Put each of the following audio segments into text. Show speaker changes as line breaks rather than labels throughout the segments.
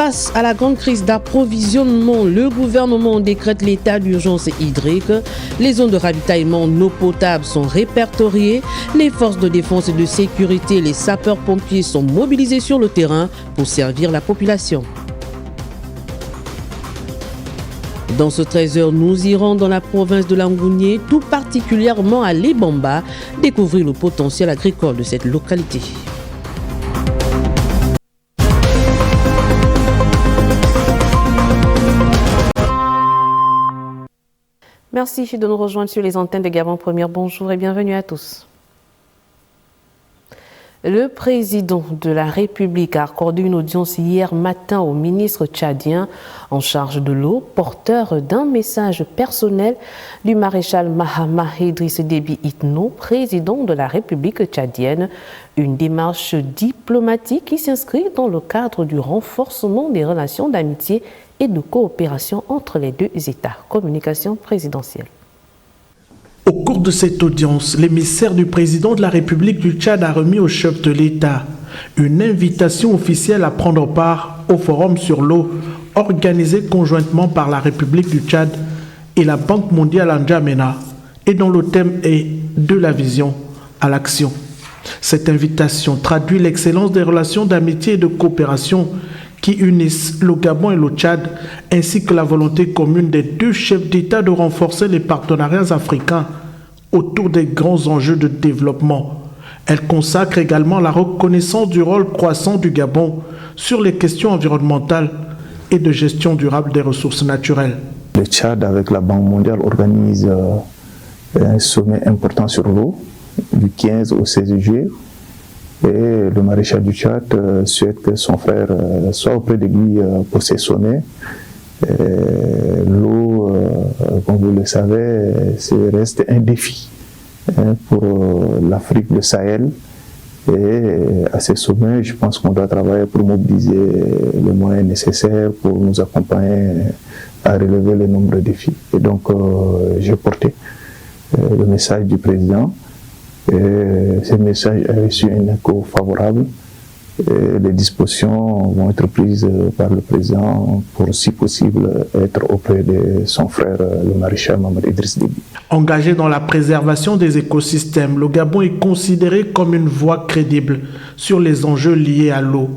Face à la grande crise d'approvisionnement, le gouvernement décrète l'état d'urgence hydrique. Les zones de ravitaillement en eau potable sont répertoriées. Les forces de défense et de sécurité et les sapeurs-pompiers sont mobilisés sur le terrain pour servir la population. Dans ce 13h, nous irons dans la province de Langounié, tout particulièrement à Libamba, découvrir le potentiel agricole de cette localité. Merci de nous rejoindre sur les antennes de Gabon Première. Bonjour et bienvenue à tous. Le président de la République a accordé une audience hier matin au ministre tchadien en charge de l'eau, porteur d'un message personnel du maréchal Mahama Idriss Déby Itno, président de la République tchadienne. Une démarche diplomatique qui s'inscrit dans le cadre du renforcement des relations d'amitié et de coopération entre les deux États. Communication présidentielle.
Au cours de cette audience, l'émissaire du président de la République du Tchad a remis au chef de l'État une invitation officielle à prendre part au forum sur l'eau organisé conjointement par la République du Tchad et la Banque mondiale N'Djamena et dont le thème est « De la vision à l'action ». Cette invitation traduit l'excellence des relations d'amitié et de coopération qui unissent le Gabon et le Tchad, ainsi que la volonté commune des deux chefs d'État de renforcer les partenariats africains autour des grands enjeux de développement. Elle consacre également la reconnaissance du rôle croissant du Gabon sur les questions environnementales et de gestion durable des ressources naturelles.
Le Tchad, avec la Banque mondiale, organise un sommet important sur l'eau du 15 au 16 juillet. Et le maréchal du Tchad souhaite que son frère soit auprès de lui pour ces sommets. L'eau, comme vous le savez, reste un défi pour l'Afrique, le Sahel. Et à ces sommets, je pense qu'on doit travailler pour mobiliser les moyens nécessaires pour nous accompagner à relever le nombre de défis. Et donc, j'ai porté le message du président. Et ce message a reçu un écho favorable. Et les dispositions vont être prises par le président pour, si possible, être auprès de son frère, le maréchal Mahama Idriss Déby.
Engagé dans la préservation des écosystèmes, le Gabon est considéré comme une voie crédible sur les enjeux liés à l'eau.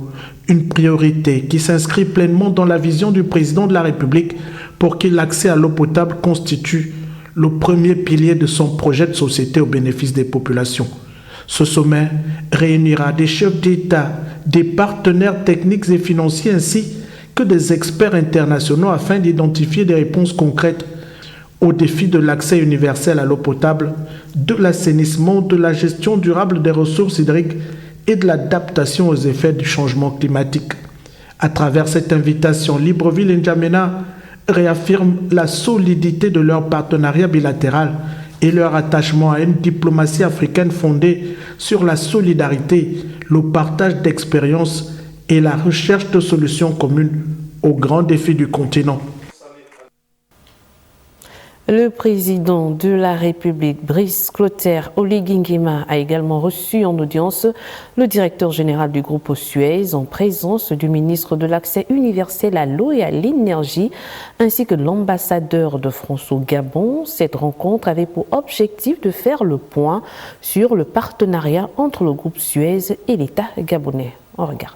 Une priorité qui s'inscrit pleinement dans la vision du président de la République pour qui l'accès à l'eau potable constitue le premier pilier de son projet de société au bénéfice des populations. Ce sommet réunira des chefs d'État, des partenaires techniques et financiers ainsi que des experts internationaux afin d'identifier des réponses concrètes aux défis de l'accès universel à l'eau potable, de l'assainissement, de la gestion durable des ressources hydriques et de l'adaptation aux effets du changement climatique. À travers cette invitation, Libreville et N'Djamena réaffirment la solidité de leur partenariat bilatéral et leur attachement à une diplomatie africaine fondée sur la solidarité, le partage d'expériences et la recherche de solutions communes aux grands défis du continent.
Le président de la République, Brice Clotaire Oligui Nguema, a également reçu en audience le directeur général du groupe Suez en présence du ministre de l'Accès universel à l'eau et à l'énergie, ainsi que l'ambassadeur de France au Gabon. Cette rencontre avait pour objectif de faire le point sur le partenariat entre le groupe Suez et l'État gabonais. On regarde.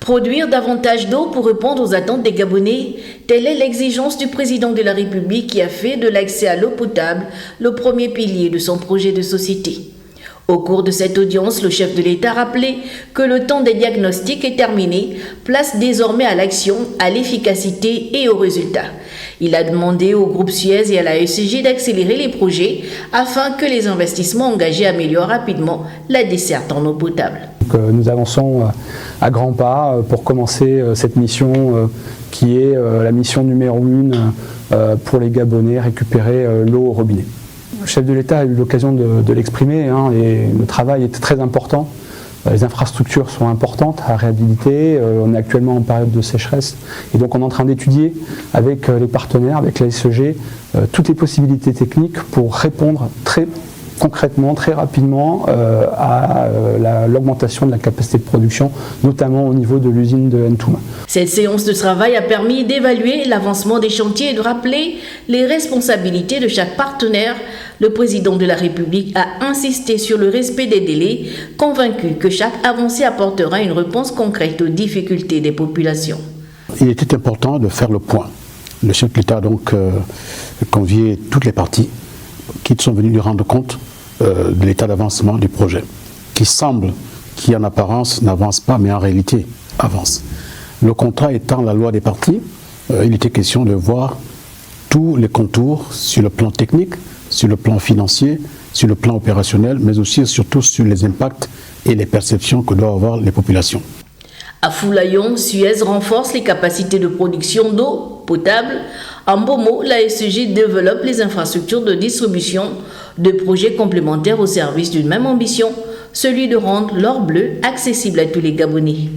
Produire davantage d'eau pour répondre aux attentes des Gabonais, telle est l'exigence du président de la République qui a fait de l'accès à l'eau potable le premier pilier de son projet de société. Au cours de cette audience, le chef de l'État a rappelé que le temps des diagnostics est terminé, place désormais à l'action, à l'efficacité et aux résultats. Il a demandé au groupe Suez et à la ECG d'accélérer les projets afin que les investissements engagés améliorent rapidement la desserte en eau potable.
Nous avançons à grands pas pour commencer cette mission qui est la mission numéro 1 pour les Gabonais, récupérer l'eau au robinet. Le chef de l'État a eu l'occasion de l'exprimer, et le travail est très important. Les infrastructures sont importantes à réhabiliter, on est actuellement en période de sécheresse et donc on est en train d'étudier avec les partenaires, avec la SEG, toutes les possibilités techniques pour répondre très concrètement, très rapidement, à l'augmentation de la capacité de production, notamment au niveau de l'usine de Ntouma.
Cette séance de travail a permis d'évaluer l'avancement des chantiers et de rappeler les responsabilités de chaque partenaire. Le président de la République a insisté sur le respect des délais, convaincu que chaque avancée apportera une réponse concrète aux difficultés des populations.
Il était important de faire le point. Le chef de l'État a donc convié toutes les parties qui sont venues lui rendre compte de l'état d'avancement du projet, qui en apparence n'avance pas, mais en réalité avance. Le contrat étant la loi des parties, il était question de voir tous les contours sur le plan technique, sur le plan financier, sur le plan opérationnel, mais aussi et surtout sur les impacts et les perceptions que doivent avoir les populations.
À Foulayon, Suez renforce les capacités de production d'eau potable. En Bomo, la SEG développe les infrastructures de distribution, de projets complémentaires au service d'une même ambition, celui de rendre l'or bleu accessible à tous les Gabonais.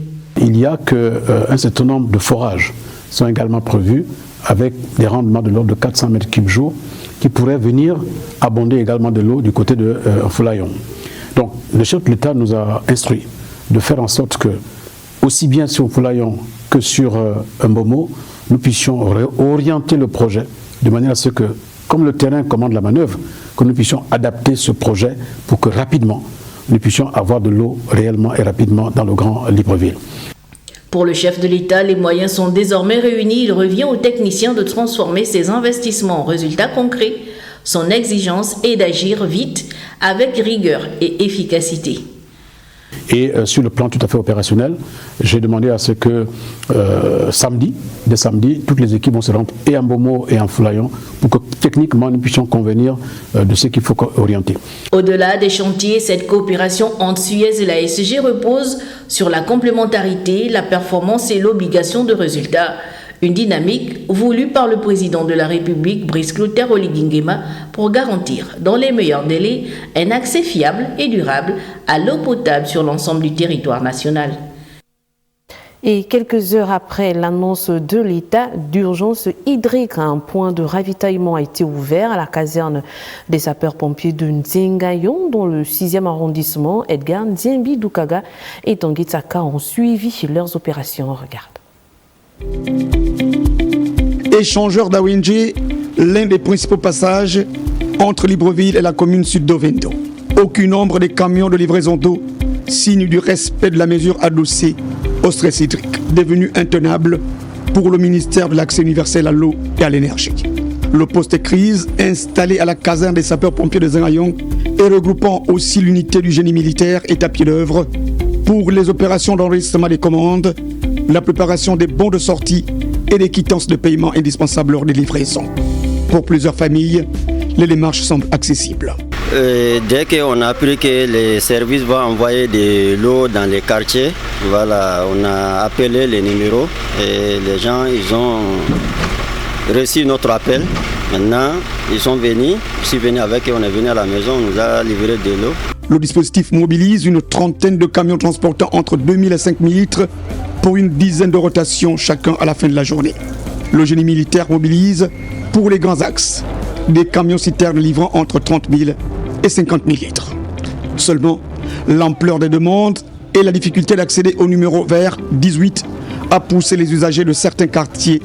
Il y a qu'un certain nombre de forages sont également prévus avec des rendements de l'ordre de 400 mètres cubes jour qui pourraient venir abonder également de l'eau du côté de Foulayon. Donc le chef de l'État nous a instruit de faire en sorte que, aussi bien sur Foulayon que sur Mbomo, nous puissions orienter le projet de manière à ce que, comme le terrain commande la manœuvre, que nous puissions adapter ce projet pour que rapidement, nous puissions avoir de l'eau réellement et rapidement dans le Grand Libreville.
Pour le chef de l'État, les moyens sont désormais réunis. Il revient aux techniciens de transformer ces investissements en résultats concrets. Son exigence est d'agir vite, avec rigueur et efficacité.
Et sur le plan tout à fait opérationnel, j'ai demandé à ce que dès samedi, toutes les équipes vont se rendre et en Bomo et en Foulayon pour que techniquement nous puissions convenir de ce qu'il faut orienter.
Au-delà des chantiers, cette coopération entre Suez et la SEG repose sur la complémentarité, la performance et l'obligation de résultat. Une dynamique voulue par le président de la République, Brice Clotaire Oligui Nguema, pour garantir, dans les meilleurs délais, un accès fiable et durable à l'eau potable sur l'ensemble du territoire national.
Et quelques heures après l'annonce de l'état d'urgence hydrique, un point de ravitaillement a été ouvert à la caserne des sapeurs-pompiers de Nzengayon, dont le 6e arrondissement. Edgar Nziembi Doukaga et Tanguy Tsaka ont suivi leurs opérations. Regarde.
Échangeur d'Awinji, l'un des principaux passages entre Libreville et la commune sud d'Ovendo. Aucun nombre de camions de livraison d'eau, signe du respect de la mesure adossée au stress hydrique, devenu intenable pour le ministère de l'Accès universel à l'eau et à l'énergie. Le poste crise, installé à la caserne des sapeurs-pompiers de Zengayon et regroupant aussi l'unité du génie militaire, est à pied d'œuvre pour les opérations d'enregistrement des commandes, la préparation des bons de sortie et des quittances de paiement indispensables lors des livraisons. Pour plusieurs familles, les démarches semblent accessibles.
Dès qu'on a appris que les services vont envoyer de l'eau dans les quartiers, voilà, on a appelé les numéros et les gens ils ont reçu notre appel. Maintenant, ils sont venus, je suis venu avec eux, on est venu à la maison, on nous a livré de l'eau.
Le dispositif mobilise une trentaine de camions transportant entre 2000 et 5000 litres pour une dizaine de rotations chacun à la fin de la journée. Le génie militaire mobilise pour les grands axes des camions citernes livrant entre 30 000 et 50 000 litres. Seulement, l'ampleur des demandes et la difficulté d'accéder au numéro vert 18 a poussé les usagers de certains quartiers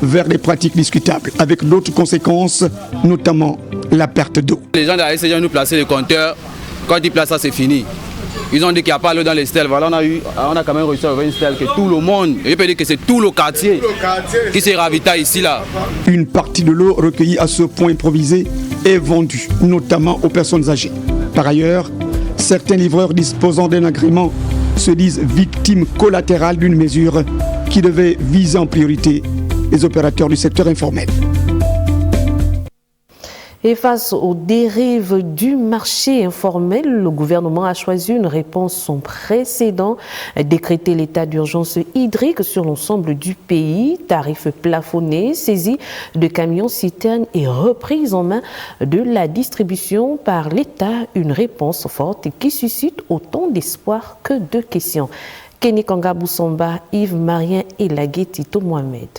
vers des pratiques discutables, avec d'autres conséquences, notamment la perte d'eau.
Les gens de la SEG ont nous placé les compteurs. Quand ils placent ça, c'est fini. Ils ont dit qu'il n'y a pas l'eau dans les stèles. Voilà, on a quand même réussi à avoir une stèle que tout le monde, je peux dire que c'est tout le quartier qui se ravitaille ici là.
Une partie de l'eau recueillie à ce point improvisé est vendue, notamment aux personnes âgées. Par ailleurs, certains livreurs disposant d'un agrément se disent victimes collatérales d'une mesure qui devait viser en priorité les opérateurs du secteur informel.
Et face aux dérives du marché informel, le gouvernement a choisi une réponse sans précédent, décréter l'état d'urgence hydrique sur l'ensemble du pays, tarifs plafonnés, saisie de camions citernes et reprise en main de la distribution par l'État, une réponse forte qui suscite autant d'espoir que de questions. Kenny Kanga Boussamba, Yves Marien et Lagué Tito Mohamed.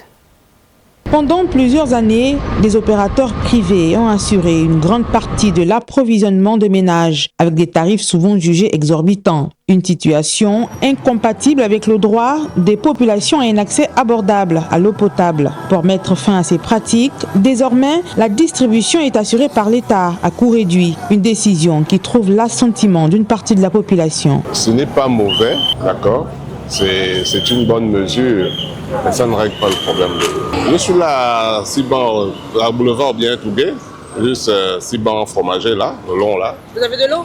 Pendant plusieurs années, des opérateurs privés ont assuré une grande partie de l'approvisionnement de ménages avec des tarifs souvent jugés exorbitants. Une situation incompatible avec le droit des populations à un accès abordable à l'eau potable. Pour mettre fin à ces pratiques, désormais, la distribution est assurée par l'État à coût réduit. Une décision qui trouve l'assentiment d'une partie de la population.
Ce n'est pas mauvais, d'accord ? C'est une bonne mesure, mais ça ne règle pas le problème. Je suis là, à boulevard bien Tougué, juste fromager là, le long là.
Vous avez de l'eau?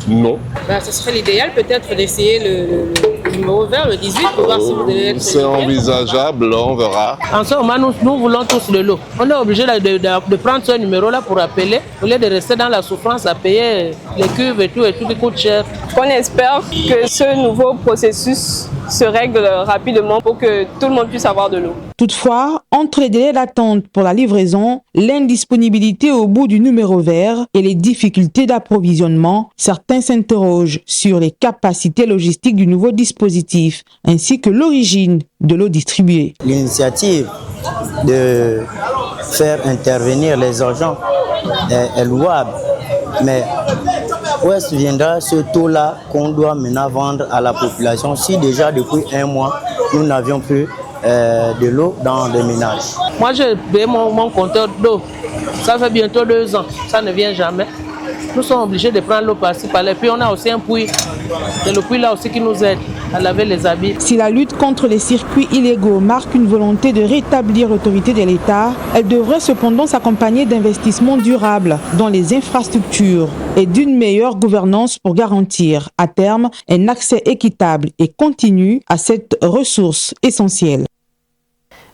Non.
Ben, ce serait l'idéal peut-être d'essayer le numéro vert, le 18, pour voir si vous devez être...
C'est envisageable, on verra.
En ce moment, nous voulons tous de l'eau. On est obligé de prendre ce numéro-là pour appeler, au lieu de rester dans la souffrance à payer les cuves et tout qui coûte cher.
On espère que ce nouveau processus se règle rapidement pour que tout le monde puisse avoir de l'eau.
Toutefois, entre les délais d'attente pour la livraison, l'indisponibilité au bout du numéro vert et les difficultés d'approvisionnement, certains s'interrogent sur les capacités logistiques du nouveau dispositif, ainsi que l'origine de l'eau distribuée.
L'initiative de faire intervenir les agents est louable, mais où est-ce viendra ce taux-là qu'on doit maintenant vendre à la population si déjà depuis un mois, nous n'avions plus de l'eau dans les ménages?
Moi, j'ai payé mon compteur d'eau. Ça fait bientôt 2 ans. Ça ne vient jamais. Nous sommes obligés de prendre l'eau par-ci, par-là. Puis on a aussi un puits. C'est le puits là aussi qui nous aide à laver les habits.
Si la lutte contre les circuits illégaux marque une volonté de rétablir l'autorité de l'État, elle devrait cependant s'accompagner d'investissements durables dans les infrastructures et d'une meilleure gouvernance pour garantir à terme un accès équitable et continu à cette ressource essentielle.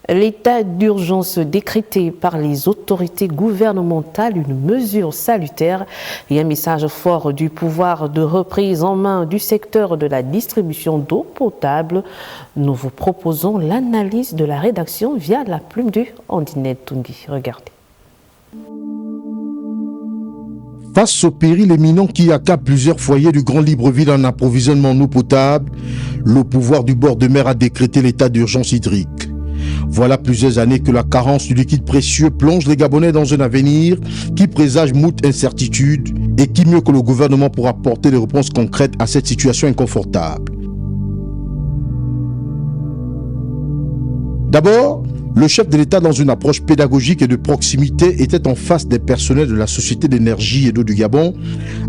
L'état d'urgence décrété par les autorités gouvernementales, une mesure salutaire et un message fort du pouvoir de reprise en main du secteur de la distribution d'eau potable. Nous vous proposons l'analyse de la rédaction via la plume du Andinette Tungi. Regardez.
Face au péril éminent qui accable plusieurs foyers du Grand Libreville en approvisionnement en eau potable, le pouvoir du bord de mer a décrété l'état d'urgence hydrique. Voilà plusieurs années que la carence du liquide précieux plonge les Gabonais dans un avenir qui présage moult incertitudes et qui mieux que le gouvernement pourra apporter des réponses concrètes à cette situation inconfortable. D'abord, le chef de l'État, dans une approche pédagogique et de proximité, était en face des personnels de la Société d'énergie et d'eau du Gabon,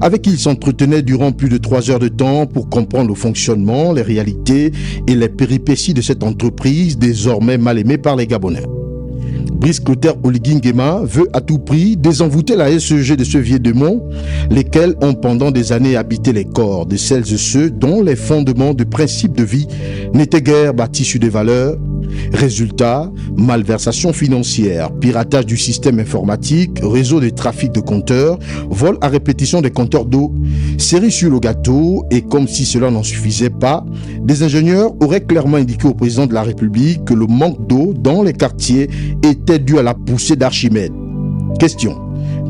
avec qui il s'entretenait durant plus de 3 heures de temps pour comprendre le fonctionnement, les réalités et les péripéties de cette entreprise désormais mal aimée par les Gabonais. Brice Clotaire Oligui Nguema veut à tout prix désenvoûter la SEG de ce vieux démon, lesquels ont pendant des années habité les corps de celles et ceux dont les fondements de principes de vie n'étaient guère bâtis sur des valeurs. Résultat, malversation financière, piratage du système informatique, réseau de trafic de compteurs, vol à répétition des compteurs d'eau, série sur le gâteau, et comme si cela n'en suffisait pas, des ingénieurs auraient clairement indiqué au président de la République que le manque d'eau dans les quartiers était dû à la poussée d'Archimède. Question: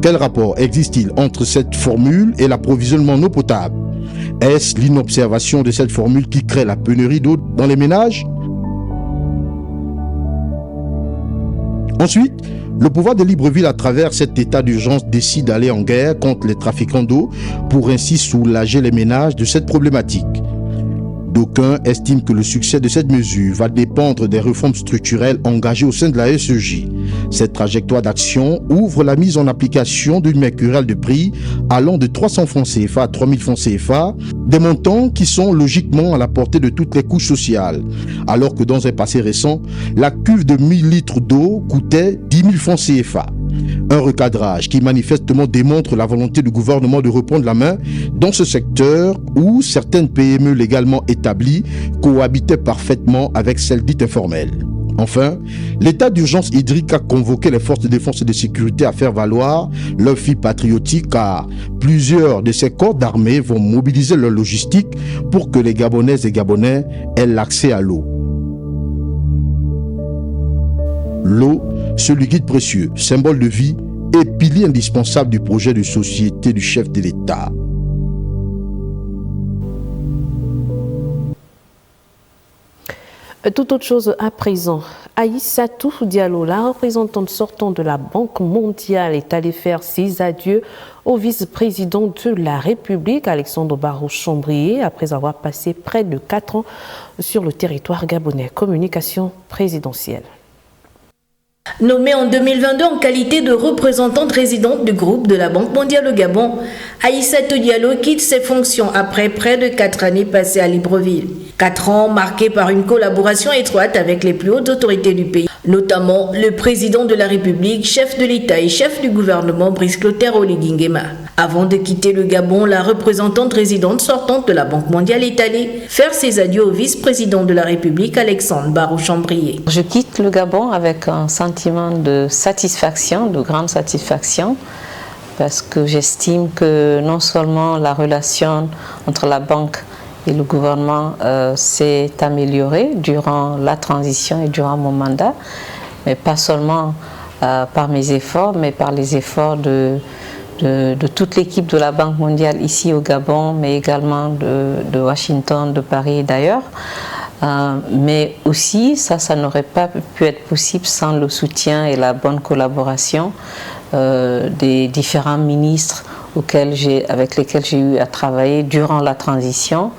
quel rapport existe-t-il entre cette formule et l'approvisionnement en eau potable? Est-ce l'inobservation de cette formule qui crée la pénurie d'eau dans les ménages? Ensuite, le pouvoir de Libreville, à travers cet état d'urgence, décide d'aller en guerre contre les trafiquants d'eau pour ainsi soulager les ménages de cette problématique. D'aucuns estiment que le succès de cette mesure va dépendre des réformes structurelles engagées au sein de la SEJ. Cette trajectoire d'action ouvre la mise en application d'une mercuriale de prix allant de 300 francs CFA à 3000 francs CFA, des montants qui sont logiquement à la portée de toutes les couches sociales, alors que dans un passé récent, la cuve de 1000 litres d'eau coûtait 10 000 francs CFA. Un recadrage qui manifestement démontre la volonté du gouvernement de reprendre la main dans ce secteur où certaines PME légalement établies cohabitaient parfaitement avec celles dites informelles. Enfin, l'état d'urgence hydrique a convoqué les forces de défense et de sécurité à faire valoir leur fil patriotique, car plusieurs de ces corps d'armée vont mobiliser leur logistique pour que les Gabonaises et Gabonais aient l'accès à l'eau. L'eau, ce liquide précieux, symbole de vie et pilier indispensable du projet de société du chef de l'État.
Toute autre chose à présent. Aïssatou Diallo, la représentante sortante de la Banque mondiale, est allée faire ses adieux au vice-président de la République, Alexandre Barrot-Chambrier, après avoir passé près de 4 ans sur le territoire gabonais. Communication présidentielle.
Nommée en 2022 en qualité de représentante résidente du groupe de la Banque mondiale au Gabon, Aïssatou Diallo quitte ses fonctions après près de 4 années passées à Libreville. 4 ans marqués par une collaboration étroite avec les plus hautes autorités du pays, notamment le président de la République, chef de l'État et chef du gouvernement Brice Clotaire Oligui Nguema. Avant de quitter le Gabon, la représentante résidente sortante de la Banque mondiale est allée faire ses adieux au vice-président de la République, Alexandre Barrot-Chambrier.
Je quitte le Gabon avec un sentiment de satisfaction, de grande satisfaction, parce que j'estime que non seulement la relation entre la banque et le gouvernement s'est améliorée durant la transition et durant mon mandat, mais pas seulement par mes efforts, mais par les efforts de toute l'équipe de la Banque mondiale ici au Gabon, mais également de Washington, de Paris et d'ailleurs. Mais aussi, ça n'aurait pas pu être possible sans le soutien et la bonne collaboration des différents ministres avec lesquels j'ai eu à travailler durant la transition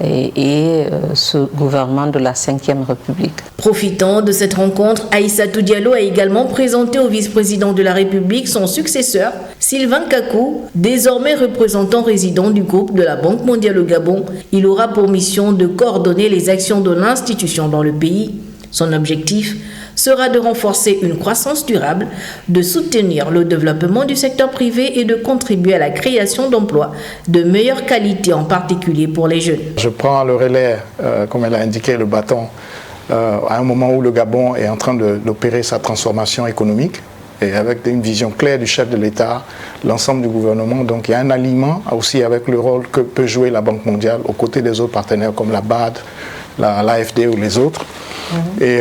et ce gouvernement de la 5e République.
Profitant de cette rencontre, Aïssatou Diallo a également présenté au vice-président de la République son successeur, Sylvain Kakou, désormais représentant résident du groupe de la Banque mondiale au Gabon. Il aura pour mission de coordonner les actions de l'institution dans le pays. Son objectif sera de renforcer une croissance durable, de soutenir le développement du secteur privé et de contribuer à la création d'emplois de meilleure qualité, en particulier pour les jeunes.
Je prends le relais, comme elle a indiqué, le bâton, à un moment où le Gabon est en train d'opérer sa transformation économique et avec une vision claire du chef de l'État, l'ensemble du gouvernement. Donc il y a un alignement aussi avec le rôle que peut jouer la Banque mondiale aux côtés des autres partenaires comme la BAD, l'AFD ou les autres. Et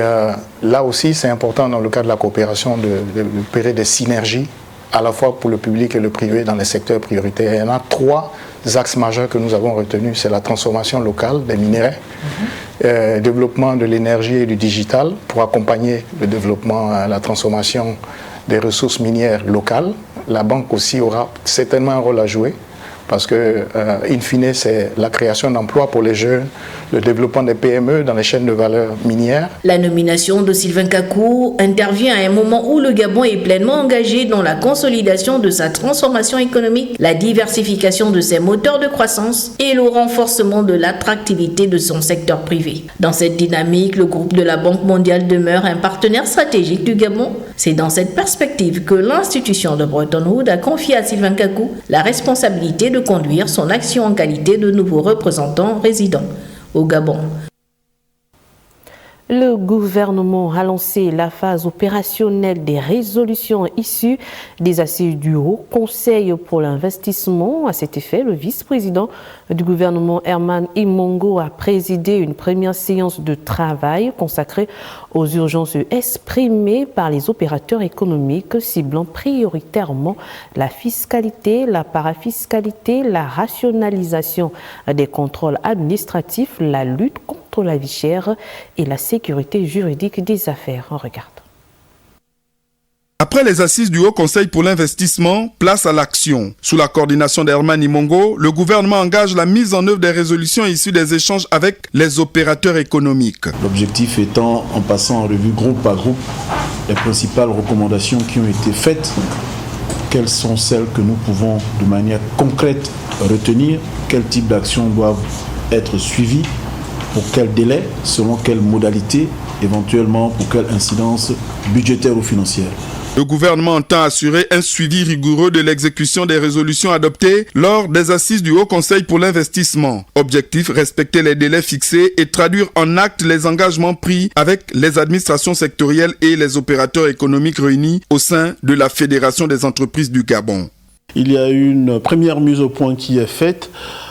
là aussi, c'est important dans le cadre de la coopération d'opérer des synergies à la fois pour le public et le privé dans les secteurs prioritaires. Il y en a 3 axes majeurs que nous avons retenus. C'est la transformation locale des minerais, développement de l'énergie et du digital pour accompagner le développement, la transformation des ressources minières locales. La banque aussi aura certainement un rôle à jouer, parce que, in fine, c'est la création d'emplois pour les jeunes, le développement des PME dans les chaînes de valeur minières.
La nomination de Sylvain Kakou intervient à un moment où le Gabon est pleinement engagé dans la consolidation de sa transformation économique, la diversification de ses moteurs de croissance et le renforcement de l'attractivité de son secteur privé. Dans cette dynamique, le groupe de la Banque mondiale demeure un partenaire stratégique du Gabon. C'est dans cette perspective que l'institution de Bretton Woods a confié à Sylvain Kakou la responsabilité de conduire son action en qualité de nouveau représentant résident au Gabon.
Le gouvernement a lancé la phase opérationnelle des résolutions issues des assises du Haut Conseil pour l'investissement. À cet effet, le vice-président du gouvernement, Herman Imongo, a présidé une première séance de travail consacrée aux urgences exprimées par les opérateurs économiques, ciblant prioritairement la fiscalité, la parafiscalité, la rationalisation des contrôles administratifs, la lutte contre la vie chère et la sécurité juridique des affaires. On regarde.
Après les assises du Haut Conseil pour l'investissement, place à l'action. Sous la coordination d'Herman Imongo, le gouvernement engage la mise en œuvre des résolutions issues des échanges avec les opérateurs économiques.
L'objectif étant, en passant en revue groupe par groupe, les principales recommandations qui ont été faites, quelles sont celles que nous pouvons de manière concrète retenir, quel type d'actions doivent être suivies, pour quel délai, selon quelle modalité, éventuellement pour quelle incidence budgétaire ou financière.
Le gouvernement entend assurer un suivi rigoureux de l'exécution des résolutions adoptées lors des assises du Haut Conseil pour l'investissement. Objectif, respecter les délais fixés et traduire en actes les engagements pris avec les administrations sectorielles et les opérateurs économiques réunis au sein de la Fédération des entreprises du Gabon.
Il y a une première mise au point qui est faite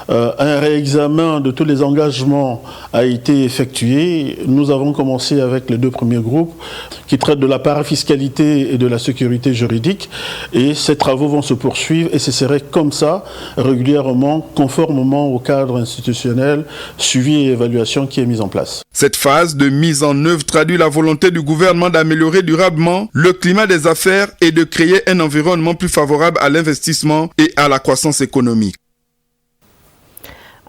un réexamen de tous les engagements a été effectué. Nous avons commencé avec les 2 premiers groupes qui traitent de la parafiscalité et de la sécurité juridique. Et ces travaux vont se poursuivre et ce serait comme ça, régulièrement, conformément au cadre institutionnel, suivi et évaluation qui est mis en place.
Cette phase de mise en œuvre traduit la volonté du gouvernement d'améliorer durablement le climat des affaires et de créer un environnement plus favorable à l'investissement et à la croissance économique.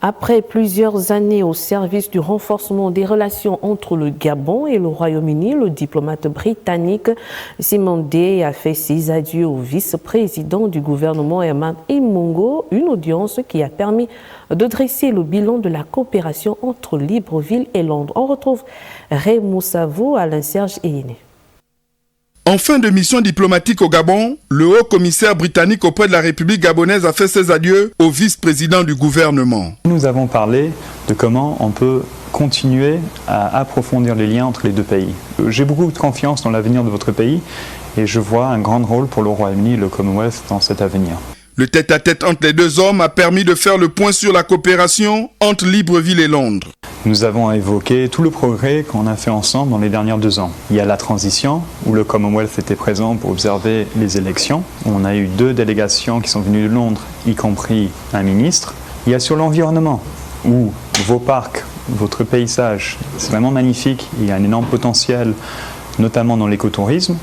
Après plusieurs années au service du renforcement des relations entre le Gabon et le Royaume-Uni, le diplomate britannique Simon Day a fait ses adieux au vice-président du gouvernement Herman Imungo, une audience qui a permis de dresser le bilan de la coopération entre Libreville et Londres. On retrouve Raymond Savo, Alain Serge et Yéné.
En fin de mission diplomatique au Gabon, le haut-commissaire britannique auprès de la République gabonaise a fait ses adieux au vice-président du gouvernement.
Nous avons parlé de comment on peut continuer à approfondir les liens entre les 2 pays. J'ai beaucoup de confiance dans l'avenir de votre pays et je vois un grand rôle pour le Royaume-Uni et le Commonwealth dans cet avenir.
Le tête-à-tête entre les 2 hommes a permis de faire le point sur la coopération entre Libreville et Londres.
Nous avons évoqué tout le progrès qu'on a fait ensemble dans les dernières 2 ans. Il y a la transition, où le Commonwealth était présent pour observer les élections. On a eu 2 délégations qui sont venues de Londres, y compris un ministre. Il y a sur l'environnement, où vos parcs, votre paysage, c'est vraiment magnifique. Il y a un énorme potentiel, notamment dans l'écotourisme.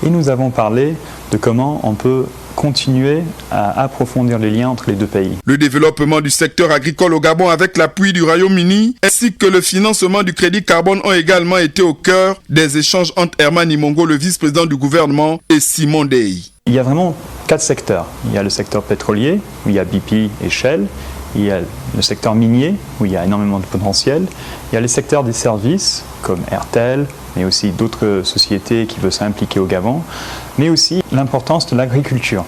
Et nous avons parlé de comment on peut continuer à approfondir les liens entre les 2 pays.
Le développement du secteur agricole au Gabon avec l'appui du Royaume-Uni ainsi que le financement du crédit carbone ont également été au cœur des échanges entre Herman Imungo, le vice-président du gouvernement, et Simon Day.
Il y a vraiment 4 secteurs. Il y a le secteur pétrolier, où il y a BP et Shell. Il y a le secteur minier, où il y a énormément de potentiel. Il y a les secteurs des services, comme Airtel, mais aussi d'autres sociétés qui veulent s'impliquer au Gabon, mais aussi l'importance de l'agriculture.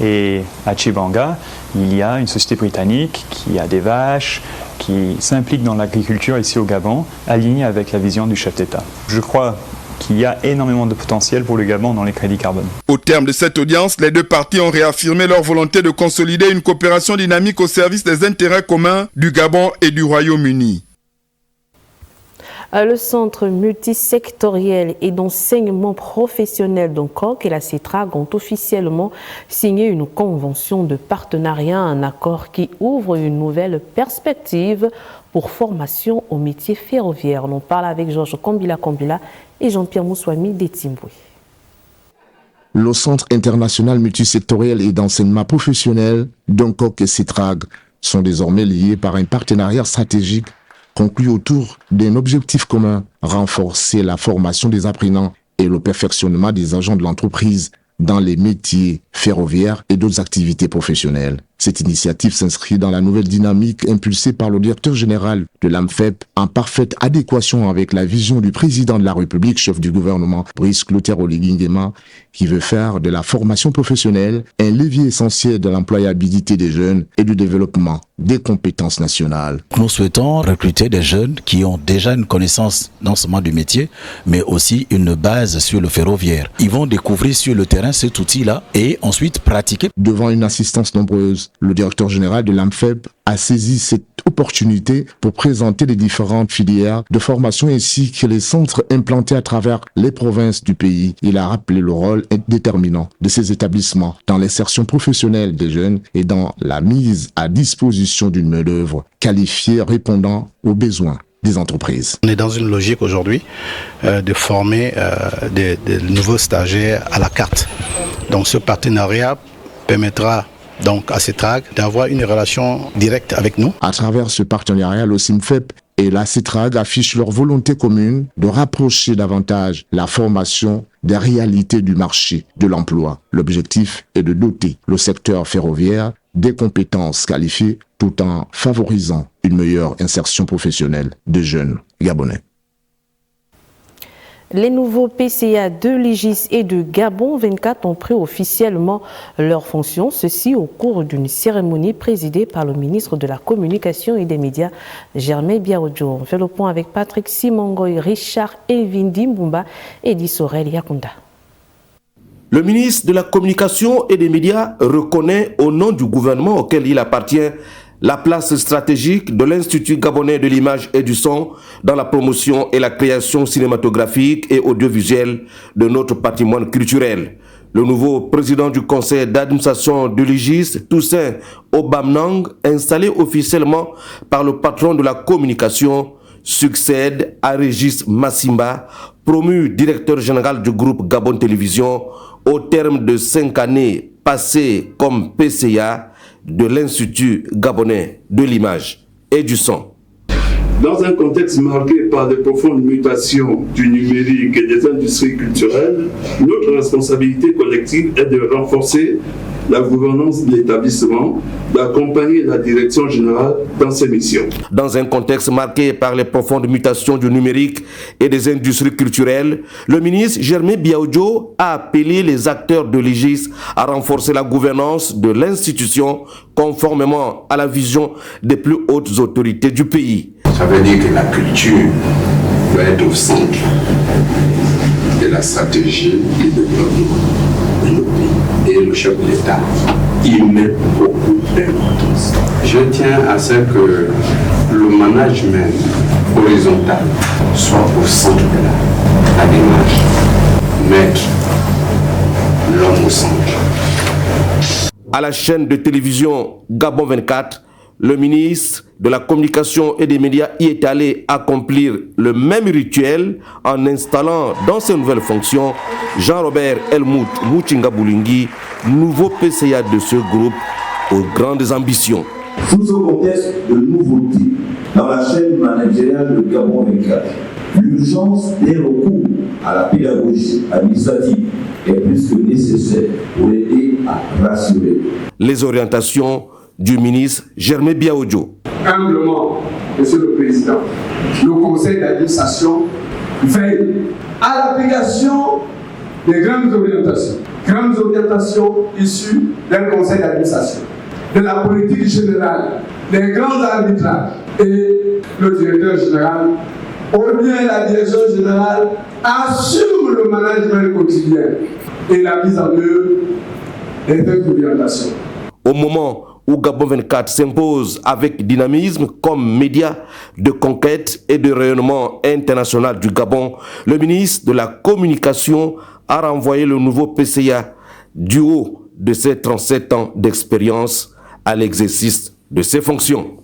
Et à Chibanga, il y a une société britannique qui a des vaches, qui s'implique dans l'agriculture ici au Gabon, alignée avec la vision du chef d'État. Je crois qu'il y a énormément de potentiel pour le Gabon dans les crédits carbone.
Au terme de cette audience, les 2 parties ont réaffirmé leur volonté de consolider une coopération dynamique au service des intérêts communs du Gabon et du Royaume-Uni.
Le centre multisectoriel et d'enseignement professionnel d'Ongkok et la CETRAG ont officiellement signé une convention de partenariat, un accord qui ouvre une nouvelle perspective pour formation au métier ferroviaire. On parle avec Georges Kombila et Jean-Pierre Mouswami d'Etimbwe.
Le Centre international multisectoriel et d'enseignement professionnel d'Ongkok et CETRAG sont désormais liés par un partenariat stratégique conclu autour d'un objectif commun, renforcer la formation des apprenants et le perfectionnement des agents de l'entreprise dans les métiers ferroviaires et d'autres activités professionnelles. Cette initiative s'inscrit dans la nouvelle dynamique impulsée par le directeur général de l'AMFEP en parfaite adéquation avec la vision du président de la République, chef du gouvernement, Brice Clotaire Oligui Nguema, qui veut faire de la formation professionnelle un levier essentiel de l'employabilité des jeunes et du développement des compétences nationales.
Nous souhaitons recruter des jeunes qui ont déjà une connaissance non seulement du métier, mais aussi une base sur le ferroviaire. Ils vont découvrir sur le terrain cet outil-là et ensuite pratiquer.
Devant une assistance nombreuse, le directeur général de l'AMFEP a saisi cette opportunité pour présenter les différentes filières de formation ainsi que les centres implantés à travers les provinces du pays. Il a rappelé le rôle déterminant de ces établissements dans l'insertion professionnelle des jeunes et dans la mise à disposition d'une main-d'œuvre qualifiée répondant aux besoins des entreprises.
On est dans une logique aujourd'hui de former des nouveaux stagiaires à la carte. Donc ce partenariat permettra donc à CETRAG d'avoir une relation directe avec nous.
À travers ce partenariat, le CIMFEP et la CETRAG affichent leur volonté commune de rapprocher davantage la formation des réalités du marché de l'emploi. L'objectif est de doter le secteur ferroviaire des compétences qualifiées tout en favorisant une meilleure insertion professionnelle des jeunes Gabonais.
Les nouveaux PCA de l'IGIS et de Gabon 24 ont pris officiellement leurs fonctions, ceci au cours d'une cérémonie présidée par le ministre de la Communication et des Médias, Germain Biaoudjo. On fait le point avec Patrick Simongoy, Richard Evindi Mbumba et Dissorel Yakunda.
Le ministre de la Communication et des Médias reconnaît au nom du gouvernement auquel il appartient
la place stratégique de l'Institut gabonais de l'image et du son dans la promotion et la création cinématographique et audiovisuelle de notre patrimoine culturel. Le nouveau président du conseil d'administration de l'IGIS, Toussaint Obamnang, installé officiellement par le patron de la communication, succède à Régis Massimba, promu directeur général du groupe Gabon Télévision au terme de 5 années passées comme PCA de l'Institut gabonais de l'image et du son.
Dans un contexte marqué par de profondes mutations du numérique et des industries culturelles, notre responsabilité collective est de renforcer la gouvernance de l'établissement, d'accompagner la direction générale dans ses missions.
Dans un contexte marqué par les profondes mutations du numérique et des industries culturelles, le ministre Germain Biaoudjo a appelé les acteurs de l'IGIS à renforcer la gouvernance de l'institution conformément à la vision des plus hautes autorités du pays.
Ça veut dire que la culture doit être au centre de la stratégie du développement de nos pays. Et le chef de l'État y met beaucoup d'importance. Je tiens à ce que le management horizontal soit au centre de la démarche. Mettre l'homme au centre.
À la chaîne de télévision Gabon 24, le ministre de la Communication et des Médias y est allé accomplir le même rituel en installant dans ses nouvelles fonctions Jean-Robert Helmut Mouchinga Boulingui, nouveau PCA de ce groupe aux grandes ambitions.
Sous ce contexte de nouveauté, dans la chaîne managériale de Gabon 24, l'urgence des recours à la pédagogie administrative est plus que nécessaire pour aider à rassurer.
Les orientations du ministre Germain Biaoudjo.
Humblement, Monsieur le Président, le conseil d'administration veille à l'application des grandes orientations issues d'un conseil d'administration, de la politique générale, des grands arbitrages, et le directeur général, ou bien la direction générale, assure le management quotidien et la mise en œuvre des orientations.
Au moment où Gabon 24 s'impose avec dynamisme comme média de conquête et de rayonnement international du Gabon, le ministre de la Communication a renvoyé le nouveau PCA du haut de ses 37 ans d'expérience à l'exercice de ses fonctions.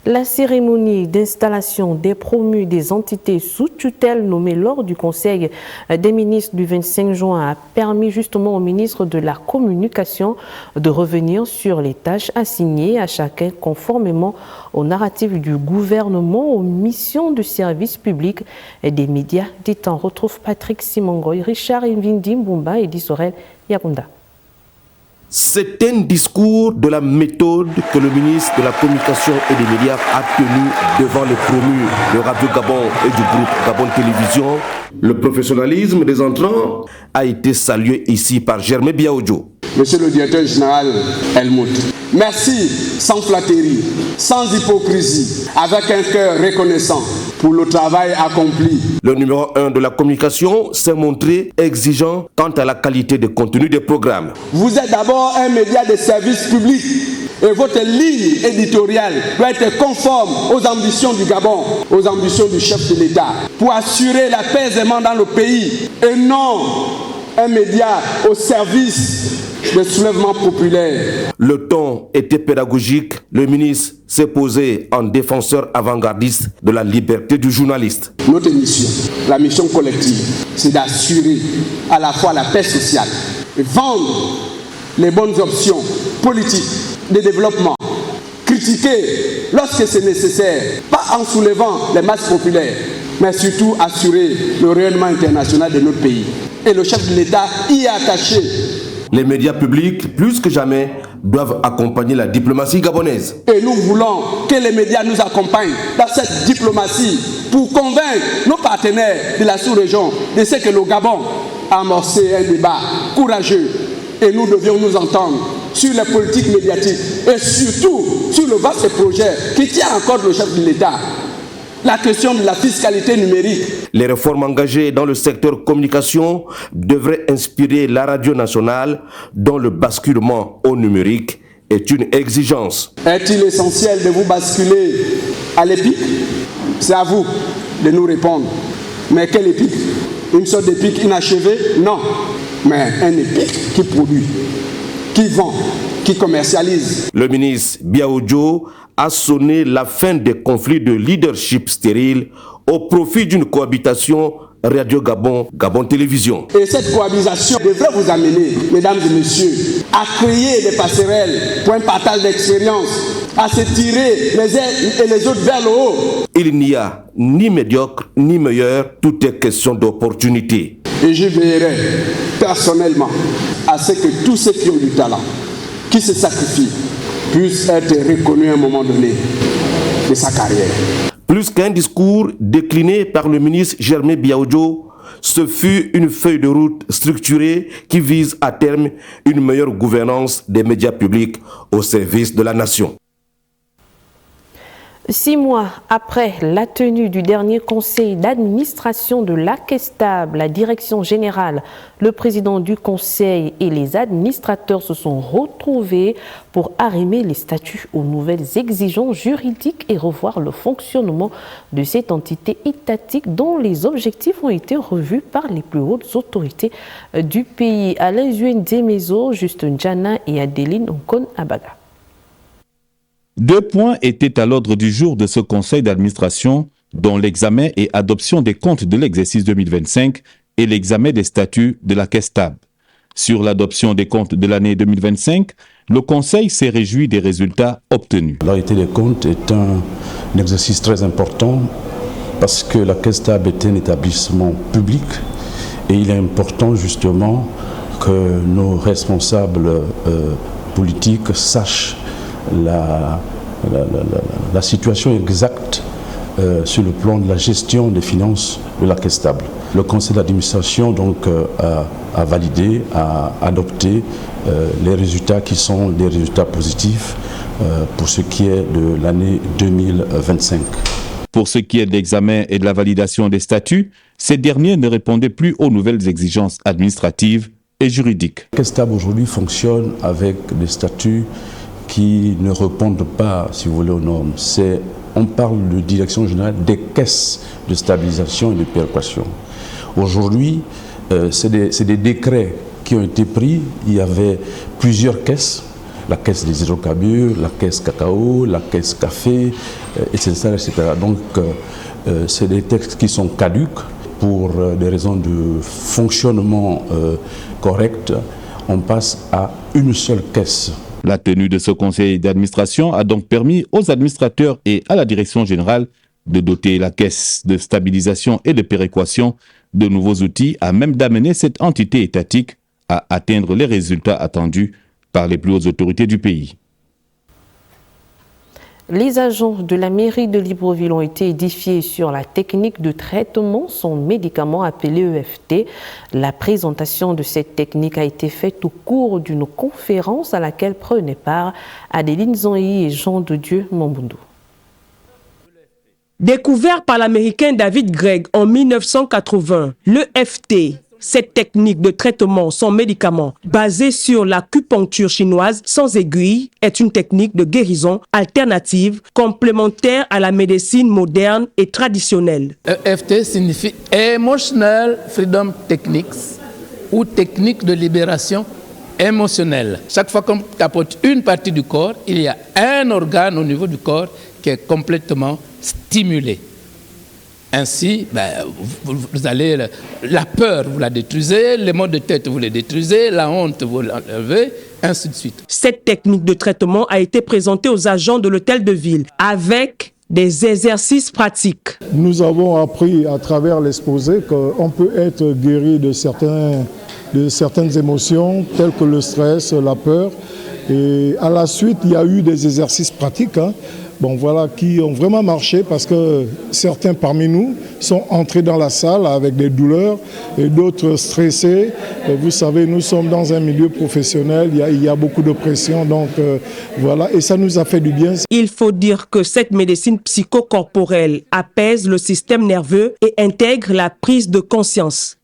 La cérémonie d'installation des promus des entités sous tutelle nommées lors du Conseil des ministres du 25 juin a permis justement au ministre de la Communication de revenir sur les tâches assignées à chacun conformément au narratif du gouvernement, aux missions de service public et des médias des temps. Retrouve Patrick Simongoy, Richard Invindi Mbumba et Disorel Yakunda.
C'est un discours de la méthode que le ministre de la Communication et des Médias a tenu devant les promus de Radio Gabon et du groupe Gabon Télévision. Le professionnalisme des entrants a été salué ici par Germain Biaoudjo.
Monsieur le directeur général Helmut, merci sans flatterie, sans hypocrisie, avec un cœur reconnaissant pour le travail accompli.
Le numéro 1 de la communication s'est montré exigeant quant à la qualité de contenu des programmes.
Vous êtes d'abord un média de service public et votre ligne éditoriale doit être conforme aux ambitions du Gabon, aux ambitions du chef de l'État, pour assurer l'apaisement dans le pays et non un média au service des soulèvements populaires.
Le ton était pédagogique. Le ministre s'est posé en défenseur avant-gardiste de la liberté du journaliste.
Notre mission, la mission collective, c'est d'assurer à la fois la paix sociale et vendre les bonnes options politiques de développement. Critiquer lorsque c'est nécessaire, pas en soulevant les masses populaires, mais surtout assurer le rayonnement international de notre pays. Et le chef de l'État y est attaché.
Les médias publics, plus que jamais, doivent accompagner la diplomatie gabonaise.
Et nous voulons que les médias nous accompagnent dans cette diplomatie pour convaincre nos partenaires de la sous-région de ce que le Gabon a amorcé un débat courageux. Et nous devions nous entendre sur les politiques médiatiques et surtout sur le vaste projet qui tient encore le chef de l'État. La question de la fiscalité numérique.
Les réformes engagées dans le secteur communication devraient inspirer la radio nationale dont le basculement au numérique est une exigence.
Est-il essentiel de vous basculer à l'épique? C'est à vous de nous répondre. Mais quelle épique? Une sorte d'épique inachevée? Non. Mais un épique qui produit, qui vend, qui commercialise.
Le ministre Biaoudjo a sonné la fin des conflits de leadership stérile au profit d'une cohabitation Radio Gabon, Gabon Télévision.
Et cette cohabitation devrait vous amener, mesdames et messieurs, à créer des passerelles pour un partage d'expérience, à se tirer les uns et les autres vers le haut.
Il n'y a ni médiocre ni meilleur, tout est question d'opportunité.
Et je veillerai personnellement à ce que tous ceux qui ont du talent, qui se sacrifient, puissent être reconnus à un moment donné de sa carrière.
Plus qu'un discours décliné par le ministre Germain Biaoudjo, ce fut une feuille de route structurée qui vise à terme une meilleure gouvernance des médias publics au service de la nation.
6 mois après la tenue du dernier conseil d'administration de l'ACESTAB, la direction générale, le président du conseil et les administrateurs se sont retrouvés pour arrimer les statuts aux nouvelles exigences juridiques et revoir le fonctionnement de cette entité étatique dont les objectifs ont été revus par les plus hautes autorités du pays. Alain Zuendemezo, Justin Djana et Adeline Onkon-Abaga.
2 points étaient à l'ordre du jour de ce conseil d'administration, dont l'examen et adoption des comptes de l'exercice 2025 et l'examen des statuts de l'ACESTAB. Sur l'adoption des comptes de l'année 2025, le conseil s'est réjoui des résultats obtenus.
L'arrêté des comptes est un exercice très important parce que l'ACESTAB est un établissement public et il est important justement que nos responsables politiques sachent la situation exacte sur le plan de la gestion des finances de l'ACESTAB. Le conseil d'administration donc a validé, a adopté les résultats qui sont des résultats positifs pour ce qui est de l'année 2025.
Pour ce qui est de l'examen et de la validation des statuts, ces derniers ne répondaient plus aux nouvelles exigences administratives et juridiques.
L'ACESTAB aujourd'hui fonctionne avec des statuts qui ne répondent pas, si vous voulez, aux normes. On parle de direction générale des caisses de stabilisation et de péréquation. Aujourd'hui, c'est des décrets qui ont été pris. Il y avait plusieurs caisses, la caisse des hydrocarbures, la caisse cacao, la caisse café, etc. etc. Donc, c'est des textes qui sont caducs pour des raisons de fonctionnement correct. On passe à une seule caisse.
La tenue de ce conseil d'administration a donc permis aux administrateurs et à la direction générale de doter la caisse de stabilisation et de péréquation de nouveaux outils à même d'amener cette entité étatique à atteindre les résultats attendus par les plus hautes autorités du pays.
Les agents de la mairie de Libreville ont été édifiés sur la technique de traitement sans médicament appelé EFT. La présentation de cette technique a été faite au cours d'une conférence à laquelle prenaient part Adeline Zonyi et Jean de Dieu Mamboundou.
Découvert par l'Américain David Gregg en 1980, l'EFT, cette technique de traitement sans médicaments basée sur l'acupuncture chinoise sans aiguille, est une technique de guérison alternative complémentaire à la médecine moderne et traditionnelle.
EFT signifie Emotional Freedom Techniques ou technique de libération émotionnelle. Chaque fois qu'on tapote une partie du corps, il y a un organe au niveau du corps qui est complètement stimulé. Ainsi, vous allez, la peur, vous la détruisez, les maux de tête, vous les détruisez, la honte, vous l'enlevez, ainsi de suite.
Cette technique de traitement a été présentée aux agents de l'hôtel de ville avec des exercices pratiques.
Nous avons appris à travers l'exposé qu'on peut être guéri de certaines émotions telles que le stress, la peur. Et à la suite, il y a eu des exercices pratiques. Qui ont vraiment marché parce que certains parmi nous sont entrés dans la salle avec des douleurs et d'autres stressés. Et vous savez, nous sommes dans un milieu professionnel, il y a beaucoup de pression, et ça nous a fait du bien.
Il faut dire que cette médecine psychocorporelle apaise le système nerveux et intègre la prise de conscience.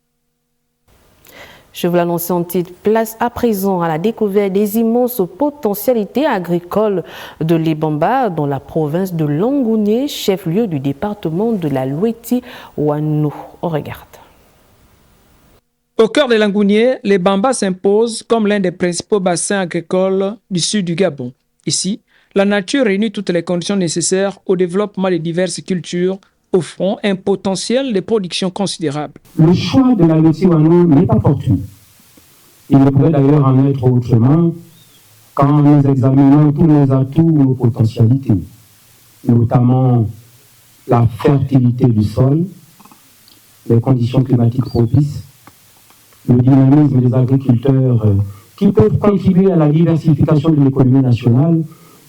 Je vous l'annonce en titre, place à présent à la découverte des immenses potentialités agricoles de l'Ibamba dans la province de Langounié, chef-lieu du département de la Lweti-Wanou. On regarde.
Au cœur de Langounié, l'Ibamba s'impose comme l'un des principaux bassins agricoles du sud du Gabon. Ici, la nature réunit toutes les conditions nécessaires au développement de diverses cultures, offrant un potentiel de production considérable.
Le choix de la Lweti-Wanou n'est pas fortuit. Il ne pourrait d'ailleurs en être autrement quand nous examinons tous nos atouts, nos potentialités, notamment la fertilité du sol, les conditions climatiques propices, le dynamisme des agriculteurs qui peuvent contribuer à la diversification de l'économie nationale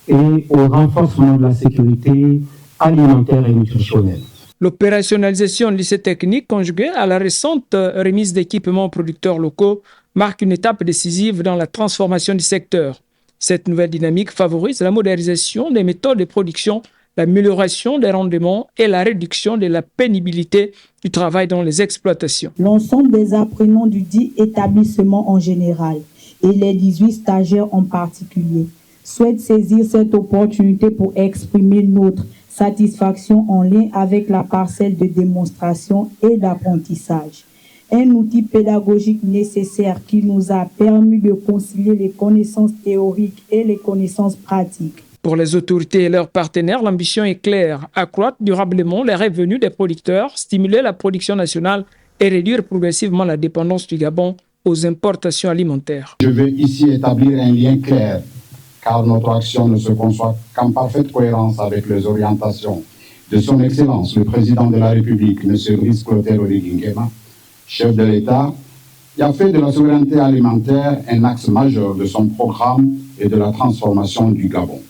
et au renforcement de la sécurité alimentaire et nutritionnelle.
L'opérationnalisation de ces techniques conjuguée à la récente remise d'équipements aux producteurs locaux marque une étape décisive dans la transformation du secteur. Cette nouvelle dynamique favorise la modernisation des méthodes de production, l'amélioration des rendements et la réduction de la pénibilité du travail dans les exploitations.
L'ensemble des apprenants du dit établissement en général et les 18 stagiaires en particulier souhaitent saisir cette opportunité pour exprimer notre satisfaction en lien avec la parcelle de démonstration et d'apprentissage. Un outil pédagogique nécessaire qui nous a permis de concilier les connaissances théoriques et les connaissances pratiques.
Pour les autorités et leurs partenaires, l'ambition est claire, accroître durablement les revenus des producteurs, stimuler la production nationale et réduire progressivement la dépendance du Gabon aux importations alimentaires.
Je veux ici établir un lien clair, car notre action ne se conçoit qu'en parfaite cohérence avec les orientations de son Excellence, le Président de la République, M. Brice Clotaire Oligui Nguema, chef de l'État, qui a fait de la souveraineté alimentaire un axe majeur de son programme et de la transformation du Gabon.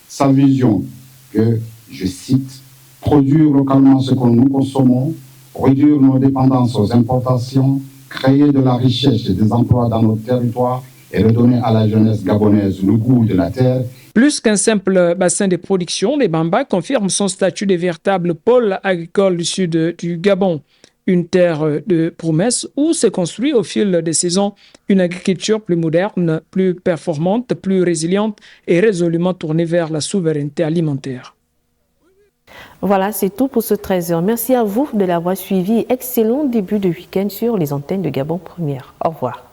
Sa vision que, je cite, « produire localement ce que nous consommons, réduire nos dépendances aux importations, créer de la richesse et des emplois dans notre territoire et redonner à la jeunesse gabonaise le goût de la terre ».
Plus qu'un simple bassin de production, l'Ibamba confirme son statut de véritable pôle agricole du sud du Gabon. Une terre de promesses où se construit au fil des saisons une agriculture plus moderne, plus performante, plus résiliente et résolument tournée vers la souveraineté alimentaire.
Voilà, c'est tout pour ce 13h. Merci à vous de l'avoir suivi. Excellent début de week-end sur les antennes de Gabon Première. Au revoir.